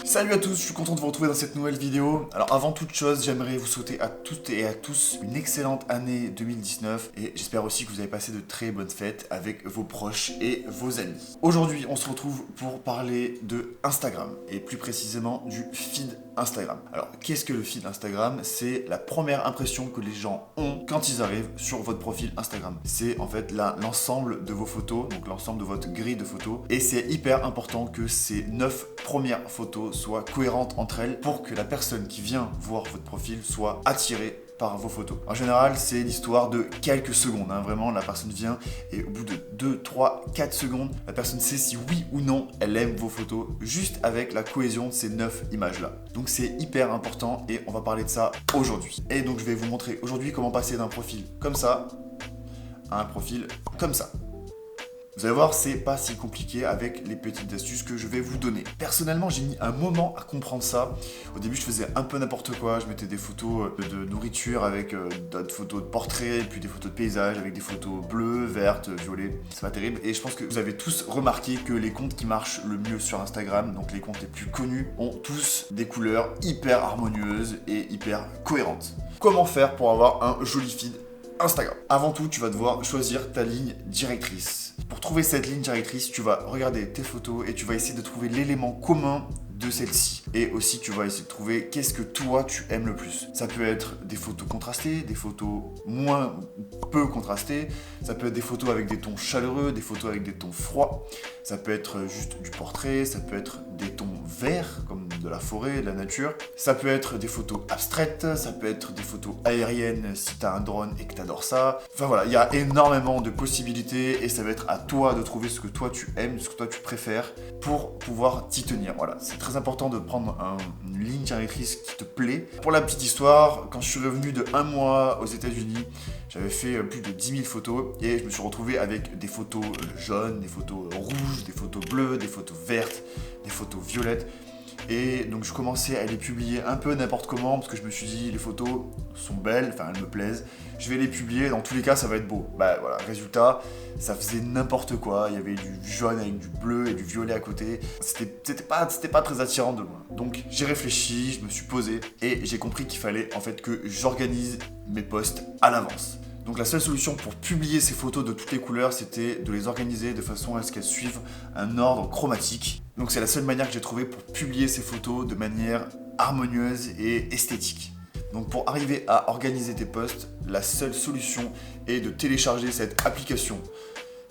Salut à tous, je suis content de vous retrouver dans cette nouvelle vidéo. Alors avant toute chose, j'aimerais vous souhaiter à toutes et à tous une excellente année 2019 et j'espère aussi que vous avez passé de très bonnes fêtes avec vos proches et vos amis. Aujourd'hui, on se retrouve pour parler de Instagram et plus précisément du feed Instagram. Alors qu'est-ce que le feed Instagram? C'est la première impression que les gens ont quand ils arrivent sur votre profil Instagram. C'est en fait l'ensemble de vos photos, donc l'ensemble de votre grille de photos, et c'est hyper important que ces 9 premières photos soient cohérentes entre elles pour que la personne qui vient voir votre profil soit attirée par vos photos. En général, c'est l'histoire de quelques secondes. Vraiment, la personne vient et au bout de 2, 3, 4 secondes, la personne sait si oui ou non elle aime vos photos juste avec la cohésion de ces 9 images-là. Donc c'est hyper important et on va parler de ça aujourd'hui. Et donc je vais vous montrer aujourd'hui comment passer d'un profil comme ça à un profil comme ça. Vous allez voir, c'est pas si compliqué avec les petites astuces que je vais vous donner. Personnellement, j'ai mis un moment à comprendre ça. Au début, je faisais un peu n'importe quoi. Je mettais des photos de nourriture avec d'autres photos de portraits, et puis des photos de paysages avec des photos bleues, vertes, violettes. C'est pas terrible. Et je pense que vous avez tous remarqué que les comptes qui marchent le mieux sur Instagram, donc les comptes les plus connus, ont tous des couleurs hyper harmonieuses et hyper cohérentes. Comment faire pour avoir un joli feed Instagram? Avant tout, tu vas devoir choisir ta ligne directrice. Pour trouver cette ligne directrice, tu vas regarder tes photos et tu vas essayer de trouver l'élément commun de celle-ci. Et aussi, tu vas essayer de trouver qu'est-ce que toi, tu aimes le plus. Ça peut être des photos contrastées, des photos moins peu contrastées. Ça peut être des photos avec des tons chaleureux, des photos avec des tons froids. Ça peut être juste du portrait, ça peut être des tons verts, comme de la forêt, de la nature. Ça peut être des photos abstraites, ça peut être des photos aériennes si tu as un drone et que tu adores ça. Enfin voilà, il y a énormément de possibilités et ça va être à toi de trouver ce que toi tu aimes, ce que toi tu préfères pour pouvoir t'y tenir. Voilà, c'est très important de prendre une ligne directrice qui te plaît. Pour la petite histoire, quand je suis revenu de 1 mois aux États-Unis, j'avais fait plus de 10 000 photos et je me suis retrouvé avec des photos jaunes, des photos rouges, des photos bleues, des photos vertes, des photos violettes. Et donc je commençais à les publier un peu n'importe comment parce que je me suis dit les photos sont belles, enfin elles me plaisent, je vais les publier, dans tous les cas ça va être beau. Bah voilà, résultat, ça faisait n'importe quoi, il y avait du jaune avec du bleu et du violet à côté, c'était pas très attirant de loin. Donc j'ai réfléchi, je me suis posé et j'ai compris qu'il fallait en fait que j'organise mes posts à l'avance. Donc la seule solution pour publier ces photos de toutes les couleurs, c'était de les organiser de façon à ce qu'elles suivent un ordre chromatique. Donc c'est la seule manière que j'ai trouvée pour publier ces photos de manière harmonieuse et esthétique. Donc pour arriver à organiser tes posts, la seule solution est de télécharger cette application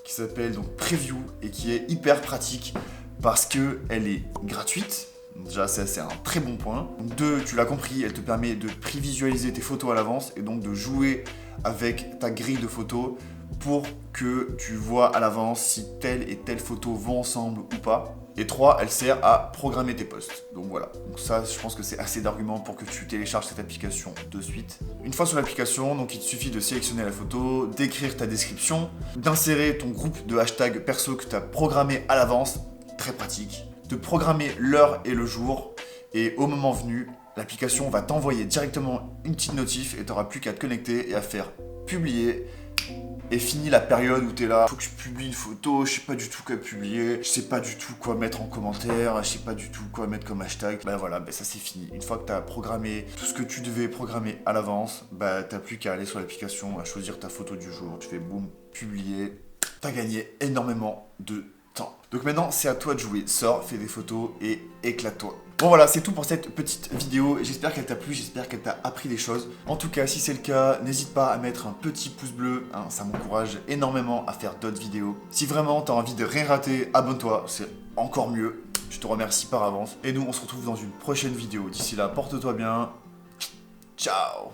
qui s'appelle donc Preview et qui est hyper pratique parce qu'elle est gratuite. Déjà, c'est un très bon point. Donc, 2, tu l'as compris, elle te permet de prévisualiser tes photos à l'avance et donc de jouer avec ta grille de photos pour que tu vois à l'avance si telle et telle photo vont ensemble ou pas. Et 3, elle sert à programmer tes posts. Donc voilà, donc ça je pense que c'est assez d'arguments pour que tu télécharges cette application de suite. Une fois sur l'application, donc il te suffit de sélectionner la photo, d'écrire ta description, d'insérer ton groupe de hashtags perso que tu as programmé à l'avance, très pratique, de programmer l'heure et le jour, et au moment venu, l'application va t'envoyer directement une petite notif et tu n'auras plus qu'à te connecter et à faire publier. Et fini la période où tu es là, faut que je publie une photo, je sais pas du tout quoi publier, je sais pas du tout quoi mettre en commentaire, je sais pas du tout quoi mettre comme hashtag. Bah voilà, bah ça c'est fini. Une fois que tu as programmé tout ce que tu devais programmer à l'avance, bah t'as plus qu'à aller sur l'application, à choisir ta photo du jour, tu fais boum, publier. T'as gagné énormément de temps. Donc maintenant, c'est à toi de jouer. Sors, fais des photos et éclate-toi. Bon voilà, c'est tout pour cette petite vidéo. J'espère qu'elle t'a plu, j'espère qu'elle t'a appris des choses. En tout cas, si c'est le cas, n'hésite pas à mettre un petit pouce bleu. Ça m'encourage énormément à faire d'autres vidéos. Si vraiment t'as envie de rien rater, abonne-toi, c'est encore mieux. Je te remercie par avance. Et nous, on se retrouve dans une prochaine vidéo. D'ici là, porte-toi bien. Ciao.